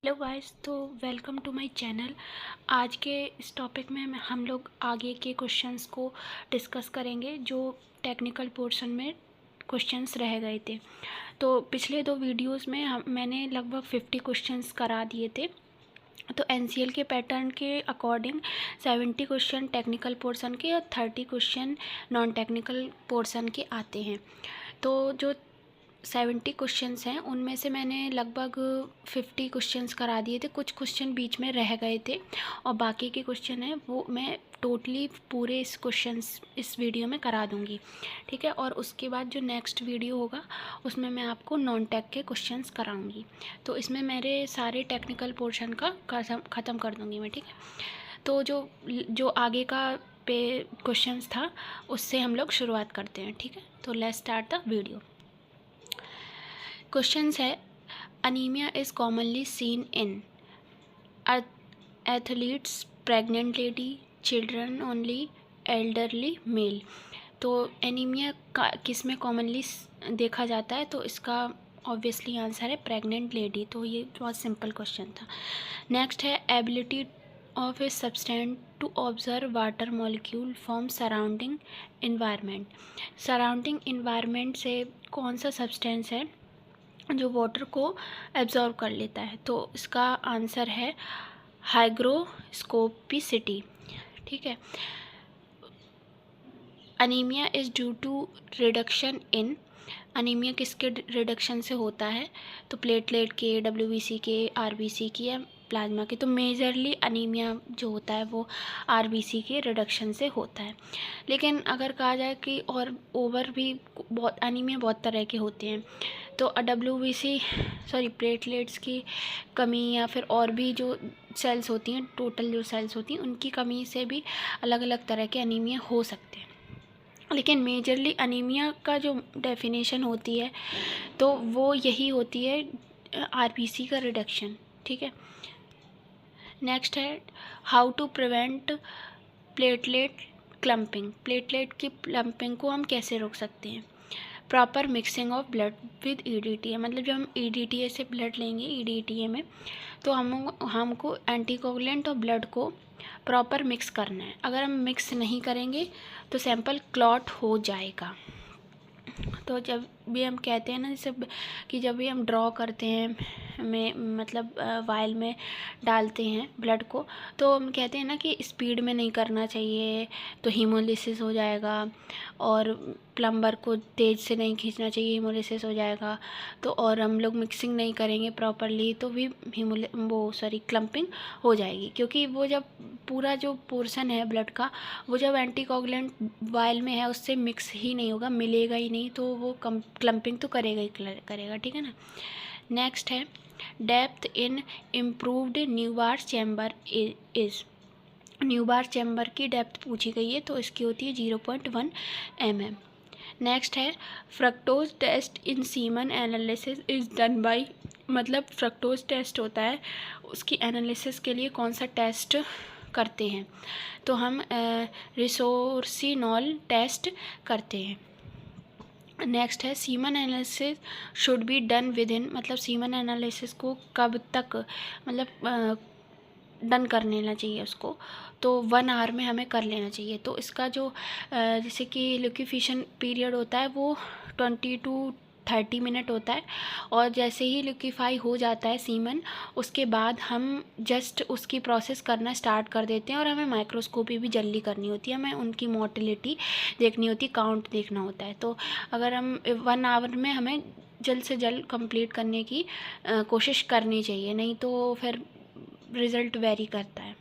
Hello guys, तो welcome to my channel. आज के इस टॉपिक में हम लोग आगे के क्वेश्चंस को डिस्कस करेंगे जो टेक्निकल पोर्शन में क्वेश्चंस रह गए थे। तो पिछले दो वीडियोस में मैंने लगभग 50 क्वेश्चंस करा दिए थे। तो एनसीएल के पैटर्न के अकॉर्डिंग 70 क्वेश्चन टेक्निकल पोर्शन के और 30 क्वेश्चन नॉन टेक्निकल पोर्शन के आते हैं। तो जो 70 क्वेश्चंस हैं उनमें से मैंने लगभग 50 क्वेश्चंस करा दिए थे। कुछ क्वेश्चन बीच में रह गए थे और बाकी के क्वेश्चन हैं वो मैं टोटली पूरे इस वीडियो में करा दूंगी, ठीक है। और उसके बाद जो नेक्स्ट वीडियो होगा उसमें मैं आपको नॉन टेक के क्वेश्चंस कराऊंगी। तो इसमें मेरे सारे टेक्निकल पोर्शन का ख़त्म कर दूंगी मैं, ठीक है। तो जो आगे का पे क्वेश्चंस था उससे हम लोग शुरुआत करते हैं, ठीक है। तो let's start the video. Questions है, anaemia is commonly seen in athletes, pregnant lady, children only, elderly male. तो एनीमिया का किस में कॉमनली देखा जाता है? तो इसका ऑब्वियसली आंसर है प्रेग्नेंट लेडी। तो ये बहुत सिंपल क्वेश्चन था। नेक्स्ट है, ability of a substance to observe water molecule from surrounding environment. Surrounding environment से कौन सा सब्सटेंस है जो वाटर को एब्जॉर्व कर लेता है? तो इसका आंसर है हाइग्रोस्कोपिसिटी, ठीक है। Anaemia is due to reduction in, anaemia किसके रिडक्शन से होता है? तो प्लेटलेट के, डब्ल्यूबीसी के, आरबीसी की या प्लाज्मा के। तो मेजरली अनीमिया जो होता है वो आरबीसी के रिडक्शन से होता है। लेकिन अगर कहा जाए कि और ओवर भी बहुत अनीमिया बहुत तरह के होते हैं, तो डब्ल्यूबीसी प्लेटलेट्स की कमी या फिर और भी जो सेल्स होती हैं, टोटल जो सेल्स होती हैं उनकी कमी से भी अलग अलग तरह के अनीमिया हो सकते हैं। लेकिन मेजरली अनीमिया का जो डेफिनेशन होती है तो वो यही होती है, आरबीसी का रिडक्शन, ठीक है। नेक्स्ट है, how to prevent platelet clumping. Platelet की क्लम्पिंग को हम कैसे रोक सकते हैं? Proper mixing of blood with EDTA. मतलब जब हम ईडीटीए से ब्लड लेंगे, ईडीटीए में, तो हमको एंटीकोगुलेंट और ब्लड को प्रॉपर मिक्स करना है। अगर हम मिक्स नहीं करेंगे तो सैंपल क्लॉट हो जाएगा। तो जब भी हम कहते हैं ना, जैसे कि जब भी हम ड्रॉ करते हैं मतलब वायल में डालते हैं ब्लड को, तो हम कहते हैं ना कि स्पीड में नहीं करना चाहिए तो हीमोलिसिस हो जाएगा, और प्लम्बर को तेज़ से नहीं खींचना चाहिए, हीमोलिसिस हो जाएगा। तो और हम लोग मिक्सिंग नहीं करेंगे प्रॉपरली तो भी क्लम्पिंग हो जाएगी, क्योंकि वो जब पूरा जो पोर्शन है ब्लड का वो जब एंटीकोगुलेंट वायल में है उससे मिक्स ही नहीं होगा, मिलेगा ही नहीं, तो वो क्लम्पिंग तो करेगा ही करेगा, ठीक है ना। नेक्स्ट है, depth in improved Neubauer chamber is. Neubauer chamber की डेप्थ पूछी गई है तो इसकी होती है 0.1 mm। नेक्स्ट है, fructose test in semen analysis is done by. मतलब फ्रक्टोज टेस्ट होता है, उसकी एनालिसिस के लिए कौन सा टेस्ट करते हैं? तो हम रिसोर्सिनॉल टेस्ट करते हैं। नेक्स्ट है, semen analysis should be done with in. मतलब सीमन एनालिसिस को कब तक मतलब डन कर लेना चाहिए उसको? तो 1 आवर में हमें कर लेना चाहिए। तो इसका जो जैसे कि लिक्विफिकेशन पीरियड होता है वो 20 to 30 मिनट होता है, और जैसे ही लिक्विफाई हो जाता है सीमन, उसके बाद हम जस्ट उसकी प्रोसेस करना स्टार्ट कर देते हैं, और हमें माइक्रोस्कोपी भी जल्दी करनी होती है, हमें उनकी मोटिलिटी देखनी होती, काउंट देखना होता है। तो अगर हम 1 आवर में हमें जल्द से जल्द कंप्लीट करने की कोशिश करनी चाहिए, नहीं तो फिर रिज़ल्ट वेरी करता है।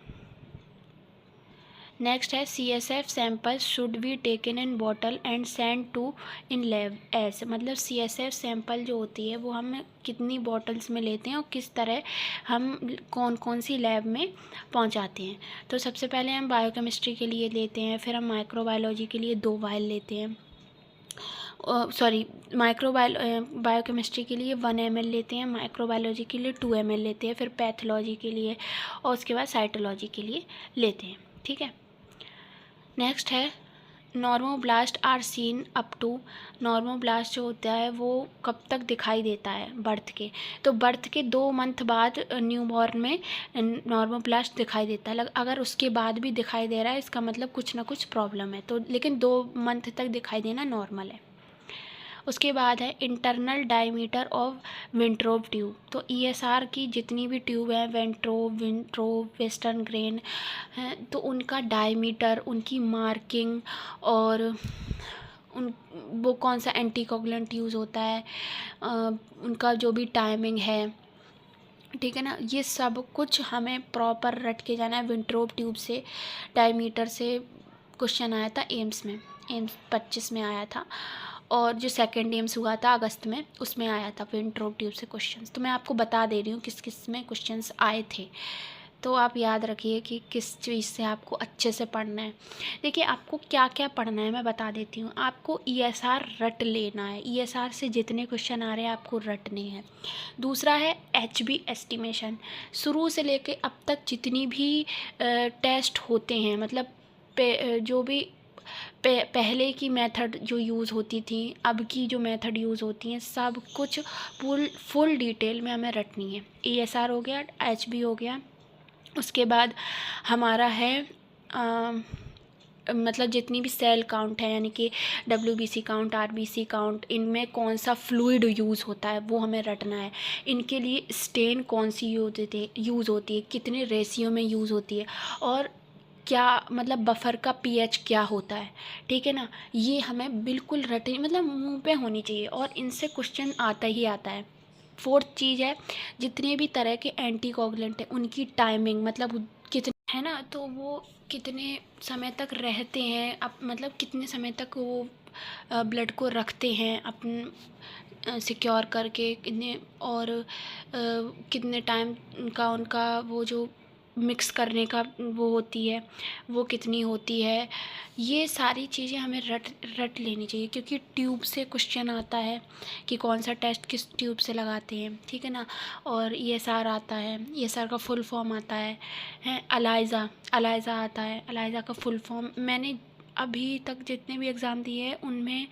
नेक्स्ट है, CSF sample should be taken in bottle and send to in labs. मतलब CSF सैंपल जो होती है वो हम कितनी बॉटल्स में लेते हैं और किस तरह हम कौन कौन सी लैब में पहुंचाते हैं? तो सबसे पहले हम बायोकेमिस्ट्री के लिए लेते हैं, फिर हम माइक्रोबायोलॉजी के लिए 2 वायल लेते हैं, बायोकेमिस्ट्री के लिए 1 ml लेते हैं, माइक्रोबायोलॉजी के लिए 2 ml लेते हैं, फिर पैथोलॉजी के लिए और उसके बाद साइटोलॉजी के लिए लेते हैं, ठीक है। नेक्स्ट है, normoblast are seen up to, normoblast जो होता है वो कब तक दिखाई देता है, बर्थ के, तो बर्थ के 2 मंथ बाद न्यूबॉर्न में नॉर्मोब्लास्ट दिखाई देता है। अगर उसके बाद भी दिखाई दे रहा है इसका मतलब कुछ ना कुछ प्रॉब्लम है, तो लेकिन 2 मंथ तक दिखाई देना नॉर्मल है। उसके बाद है इंटरनल डायमीटर ऑफ विंट्रोब ट्यूब, तो ईएसआर की जितनी भी ट्यूब है, विंट्रोब, वेस्टर्न ग्रेन हैं, तो उनका डायमीटर, उनकी मार्किंग और उन वो कौन सा एंटीकोगुलेंट यूज़ होता है, उनका जो भी टाइमिंग है, ठीक है ना, ये सब कुछ हमें प्रॉपर रट के जाना है। विंट्रोब ट्यूब से, डायमीटर से क्वेश्चन आया था एम्स में, एम्स 25 में आया था, और जो सेकेंड एम्स हुआ था अगस्त में उसमें आया था विंट्रोब ट्यूब से क्वेश्चंस। तो मैं आपको बता दे रही हूँ किस किस में क्वेश्चंस आए थे, तो आप याद रखिए कि किस चीज़ से आपको अच्छे से पढ़ना है। देखिए आपको क्या क्या पढ़ना है मैं बता देती हूँ। आपको ईएसआर रट लेना है, ईएसआर से जितने क्वेश्चन आ रहे हैं आपको रटने हैं। दूसरा है एचबी एस्टिमेशन, शुरू से लेके अब तक जितनी भी टेस्ट होते हैं, मतलब जो भी पहले की मेथड जो यूज़ होती थी, अब की जो मेथड यूज़ होती हैं, सब कुछ फुल डिटेल में हमें रटनी है। ईएसआर हो गया, एचबी हो गया, उसके बाद हमारा है मतलब जितनी भी सेल काउंट है, यानी कि डब्ल्यूबीसी काउंट, आरबीसी काउंट, इनमें कौन सा फ्लूइड यूज़ होता है वो हमें रटना है। इनके लिए स्टेन कौन सी यूज़ होती है, कितने रेशियो में यूज़ होती है, और क्या मतलब बफर का पीएच क्या होता है, ठीक है ना, ये हमें बिल्कुल रटे, मतलब मुंह पे होनी चाहिए, और इनसे क्वेश्चन आता ही आता है। फोर्थ चीज़ है जितने भी तरह के एंटीकोगुलेंट हैं उनकी टाइमिंग, मतलब कितने है ना, तो वो कितने समय तक रहते हैं, अब मतलब कितने समय तक वो ब्लड को रखते हैं अपन सिक्योर करके, कितने और कितने टाइम का उनका वो जो मिक्स करने का वो होती है वो कितनी होती है, ये सारी चीज़ें हमें रट लेनी चाहिए, क्योंकि ट्यूब से क्वेश्चन आता है कि कौन सा टेस्ट किस ट्यूब से लगाते हैं, ठीक है ना। और ईएसआर आता है, ईएसआर का फुल फॉर्म आता है अलाइज़ा आता है, अलाइज़ा का फुल फॉर्म मैंने अभी तक जितने भी एग्ज़ाम दिए हैं उनमें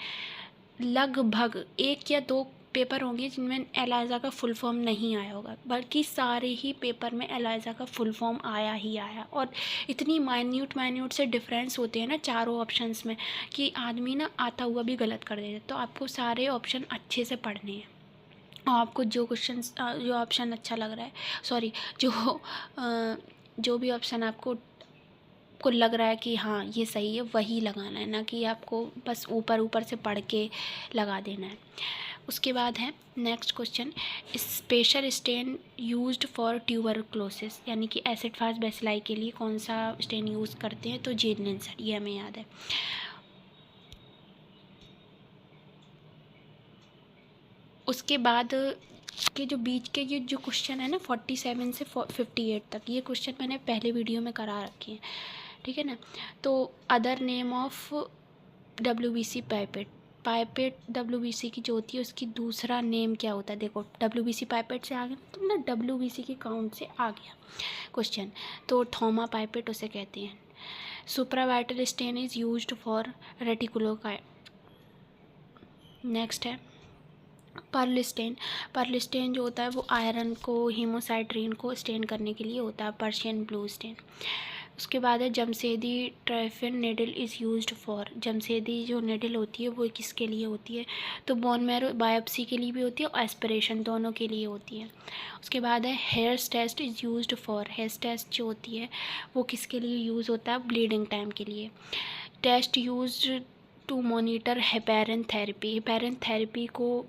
लगभग 1 या 2 पेपर होंगे जिनमें एलाइज़ा का फुल फॉर्म नहीं आया होगा, बल्कि सारे ही पेपर में एलाइज़ा का फुल फॉर्म आया ही आया। और इतनी माइन्यूट से डिफरेंस होते हैं ना चारों ऑप्शंस में कि आदमी ना आता हुआ भी गलत कर देता है। तो आपको सारे ऑप्शन अच्छे से पढ़ने हैं, और आपको जो ऑप्शन अच्छा लग रहा है, सॉरी जो भी ऑप्शन आपको लग रहा है कि हाँ ये सही है वही लगाना है, ना कि आपको बस ऊपर से पढ़ के लगा देना है। उसके बाद है next question, special stain used for tuberculosis, यानी कि एसिड फास्ट बेसिलाई के लिए कौन सा स्टेन यूज़ करते हैं, तो जेनलिंसर, ये हमें याद है। उसके बाद के जो बीच के ये जो क्वेश्चन है ना 47 से 58 तक, ये क्वेश्चन मैंने पहले वीडियो में करा रखे हैं, ठीक है ना। तो other name of WBC pipette WBC की जो होती है उसकी दूसरा नेम क्या होता है, देखो डब्ल्यूबीसी पाइपेट से आ गया तो ना डब्ल्यूबीसी के काउंट से आ गया क्वेश्चन, तो थॉमा पाइपेट उसे कहते हैं। Supravital stain is used for reticulocyte. Next है पर्ल स्टेन जो होता है वो आयरन को, हीमोसाइट्रीन को स्टेन करने के लिए होता है, पर्शियन ब्लू स्टेन। उसके बाद है Jamshedji ट्राइफिन needle is used for, Jamshedji जो निडल होती है वो किसके लिए होती है, तो बोन मैरो बायोप्सी के लिए भी होती है और एस्पिरेशन दोनों के लिए होती है। उसके बाद है Ham's test is used for, Ham's test जो होती है वो किसके लिए यूज़ होता है, ब्लीडिंग टाइम के लिए। Test used to monitor heparin therapy को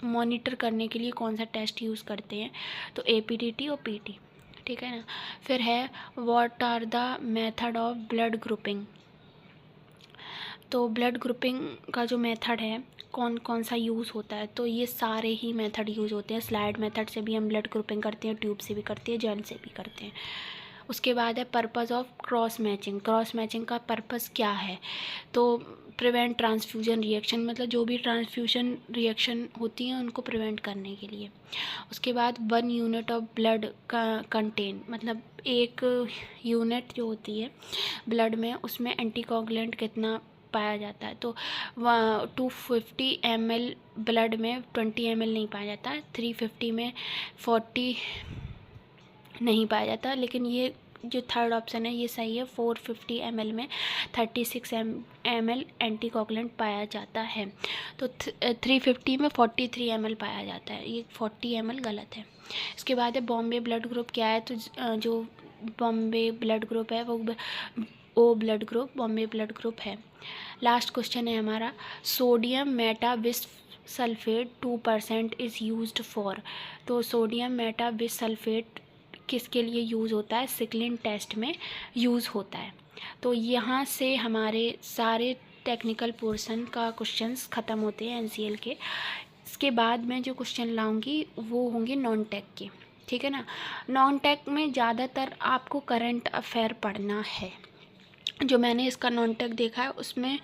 मॉनिटर करने के लिए कौन सा टेस्ट यूज़ करते हैं, तो एपीडीटी और पीटी, ठीक है ना। फिर है what are the method of blood grouping, तो ब्लड ग्रुपिंग का जो मेथड है कौन कौन सा यूज़ होता है, तो ये सारे ही मेथड यूज़ होते हैं। स्लाइड मेथड से भी हम ब्लड ग्रुपिंग करते हैं, ट्यूब से भी करते हैं, जेल से भी करते हैं। उसके बाद है पर्पज़ ऑफ क्रॉस मैचिंग का पर्पज़ क्या है, तो प्रिवेंट ट्रांसफ्यूजन रिएक्शन, मतलब जो भी ट्रांसफ्यूजन रिएक्शन होती हैं उनको प्रिवेंट करने के लिए। उसके बाद 1 यूनिट ऑफ ब्लड का कंटेन, मतलब 1 यूनिट जो होती है ब्लड में उसमें एंटीकोगुलेंट कितना पाया जाता है। तो 250 ml ब्लड में 20 ml नहीं पाया जाता है, 350 में 40 नहीं पाया जाता। लेकिन ये जो थर्ड ऑप्शन है ये सही है, 450 ml में 36 ml एंटीकोगुलेंट पाया जाता है। तो 350 में 43 ml पाया जाता है, ये 40 ml गलत है। इसके बाद है बॉम्बे ब्लड ग्रुप क्या है, तो जो बॉम्बे ब्लड ग्रुप है वो O blood group Bombay blood group है। लास्ट क्वेश्चन है हमारा, sodium metabisulphate 2% is used for. तो सोडियम मेटाबिस सल्फेट किसके लिए यूज़ होता है, सिकलिन टेस्ट में यूज़ होता है। तो यहाँ से हमारे सारे टेक्निकल पोर्शन का क्वेश्चंस ख़त्म होते हैं एनसीएल के। इसके बाद मैं जो क्वेश्चन लाऊंगी वो होंगे नॉन टेक के, ठीक है ना। नॉन टेक में ज़्यादातर आपको करंट अफेयर पढ़ना है। जो मैंने इसका नॉन टेक देखा है उसमें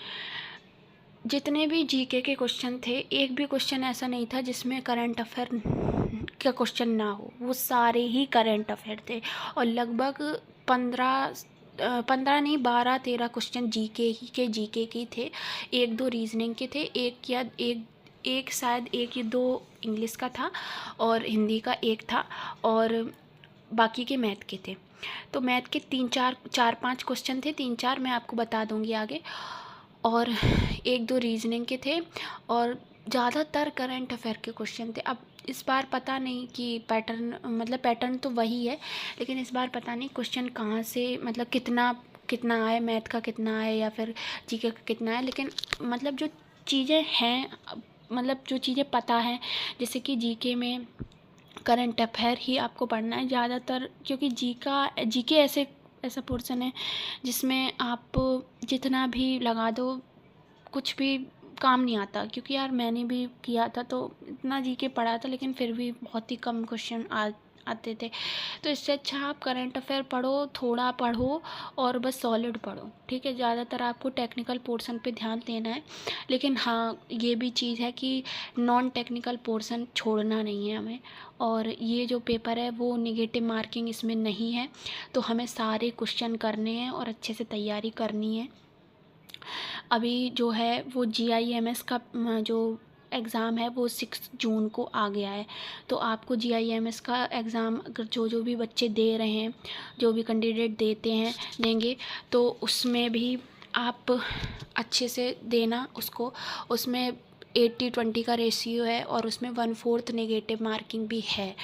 जितने भी जीके के क्वेश्चन थे, एक भी क्वेश्चन ऐसा नहीं था जिसमें करंट अफेयर का क्वेश्चन ना हो, वो सारे ही करंट अफेयर थे। और लगभग 15 नहीं 12-13 क्वेश्चन जीके की थे, 1-2 रीजनिंग के थे, एक शायद 1 या 2 इंग्लिश का था और हिंदी का 1 था, और बाकी के मैथ के थे। तो मैथ के 4-5 क्वेश्चन थे, 3-4 मैं आपको बता दूंगी आगे, और 1-2 रीजनिंग के थे, और ज़्यादातर करंट अफेयर के क्वेश्चन थे। अब इस बार पता नहीं कि पैटर्न तो वही है, लेकिन इस बार पता नहीं क्वेश्चन कहाँ से, मतलब कितना आए, मैथ का कितना आए या फिर जीके का कितना है। लेकिन मतलब जो चीज़ें हैं, मतलब जो चीज़ें पता है, जैसे कि जीके में करंट अफेयर ही आपको पढ़ना है ज़्यादातर, क्योंकि जीके ऐसा पोर्शन है जिसमें आप जितना भी लगा दो कुछ भी काम नहीं आता। क्योंकि यार मैंने भी किया था तो इतना जीके पढ़ा था, लेकिन फिर भी बहुत ही कम क्वेश्चन आते थे। तो इससे अच्छा आप करंट अफेयर पढ़ो, थोड़ा पढ़ो और बस सॉलिड पढ़ो, ठीक है। ज़्यादातर आपको टेक्निकल पोर्शन पे ध्यान देना है, लेकिन हाँ ये भी चीज़ है कि नॉन टेक्निकल पोर्शन छोड़ना नहीं है हमें। और ये जो पेपर है वो नेगेटिव मार्किंग इसमें नहीं है, तो हमें सारे क्वेश्चन करने हैं और अच्छे से तैयारी करनी है। अभी जो है वो GIMS का जो एग्ज़ाम है वो 6 जून को आ गया है। तो आपको GIMS का एग्ज़ाम अगर जो भी बच्चे दे रहे हैं, जो भी कैंडिडेट देंगे, तो उसमें भी आप अच्छे से देना उसको। उसमें 80-20 का रेशियो है और उसमें 1/4 नेगेटिव मार्किंग भी है।